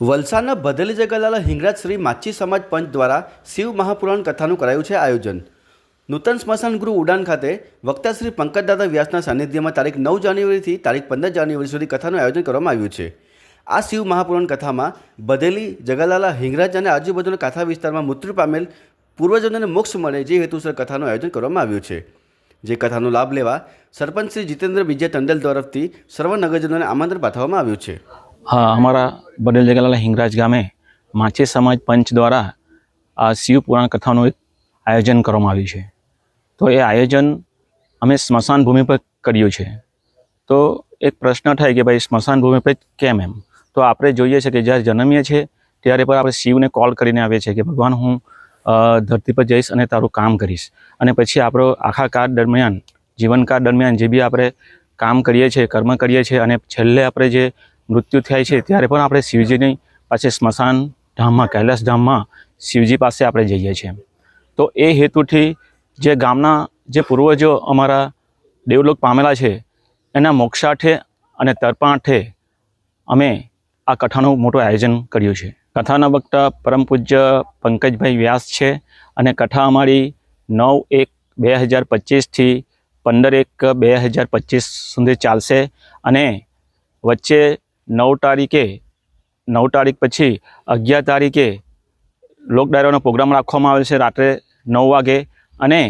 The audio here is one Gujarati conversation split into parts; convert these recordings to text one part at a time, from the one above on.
વલસાડના ભદેલી જગલાલા હિંગરાજ શ્રી માછી સમાજ પંચ દ્વારા શિવ મહાપુરાણ કથાનું કરાયું છે આયોજન। નૂતન સ્મશાન ગૃહ ઉડાન ખાતે વક્તા શ્રી પંકજદાદા વ્યાસના સાનિધ્યમાં તારીખ 9 જાન્યુઆરીથી તારીખ 15 જાન્યુઆરી સુધી કથાનું આયોજન કરવામાં આવ્યું છે। આ શિવ મહાપુરાણ કથામાં ભદેલી જગલાલા હિંગરાજ અને આજુબાજુના કાંઠા વિસ્તારમાં મૃત્યુ પામેલ પૂર્વજોને મોક્ષ મળે જે હેતુસર કથાનું આયોજન કરવામાં આવ્યું છે। જે કથાનો લાભ લેવા સરપંચ શ્રી જીતેન્દ્ર વિજય ટંડેલ તરફથી સર્વ નગરજનોને આમંત્રણ પાઠવવામાં આવ્યું છે। हाँ, हमारा बदेल जगलाला हिंगराज गामे माछी समाज पंच द्वारा आ शिव पुराण कथाનું એક આયોજન કરવામાં આવ્યું છે। તો એ આયોજન અમે સ્મશાન ભૂમિ પર કર્યું છે। તો એક પ્રશ્ન થાય કે ભાઈ સ્મશાન ભૂમિ પર કેમ એમ? તો આપણે જોઈએ છે કે જ્યારે જન્મીએ છીએ ત્યારે પર આપણે શિવને કોલ કરીને આવીએ છીએ કે ભગવાન હું ધરતી પર જઈશ અને તારું કામ કરીશ। અને પછી આપણો આખા કાળ દરમિયાન જીવનકાળ દરમિયાન જે બી આપણે કામ કરીએ છીએ, કર્મ કરીએ છીએ અને છેલ્લે આપણે જે મૃત્યુ થાય છે ત્યારે પણ આપણે શિવજીની પાસે સ્મશાન ધામમાં કૈલાસ ધામમાં શિવજી પાસે આપણે જઈએ છીએ। તો એ હેતુથી જે ગામના જે પૂર્વજો અમારા દેવલોક પામેલા છે એના મોક્ષાર્થે અને તર્પણાર્થે અમે આ કથાનું મોટું આયોજન કર્યું છે। કથાના વક્તા પરમ પૂજ્ય પંકજભાઈ વ્યાસ છે અને કથા અમારી 9/1/2025 થી 15/1/2025 સુધી ચાલશે। અને વચ્ચે 9 તારીખ પછી 11 તારીખે લોક ડાયરાનો પ્રોગ્રામ રાખવામાં આવેલ છે રાત્રે 9 વાગે। અને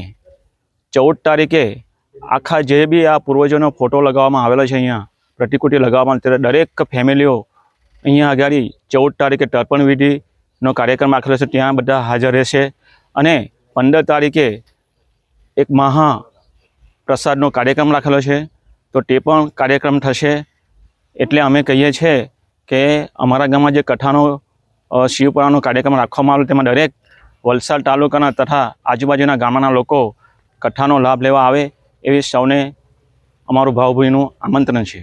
14 તારીખે આખા જે બી આ પૂર્વજોનો ફોટો લગાવવામાં આવેલો છે અહીંયા પ્રતિકૃતિ લગાવવામાં ત્યારે દરેક ફેમિલીઓ અહીંયા આગળ 14 તારીખે તર્પણ વિધિનો કાર્યક્રમ રાખેલો છે, ત્યાં બધા હાજર રહેશે। અને 15 તારીખે એક મહા પ્રસાદનો કાર્યક્રમ રાખેલો છે, તો તે પણ કાર્યક્રમ થશે। એટલે અમે કહીએ છીએ કે અમારા ગામમાં જે કથાનો શિવપુરાણનો કાર્યક્રમ રાખવામાં આવેલો તેમાં દરેક વલસાડ તાલુકાના તથા આજુબાજુના ગામના લોકો કથાનો લાભ લેવા આવે એવી સૌને અમારું ભાવભીનું આમંત્રણ છે।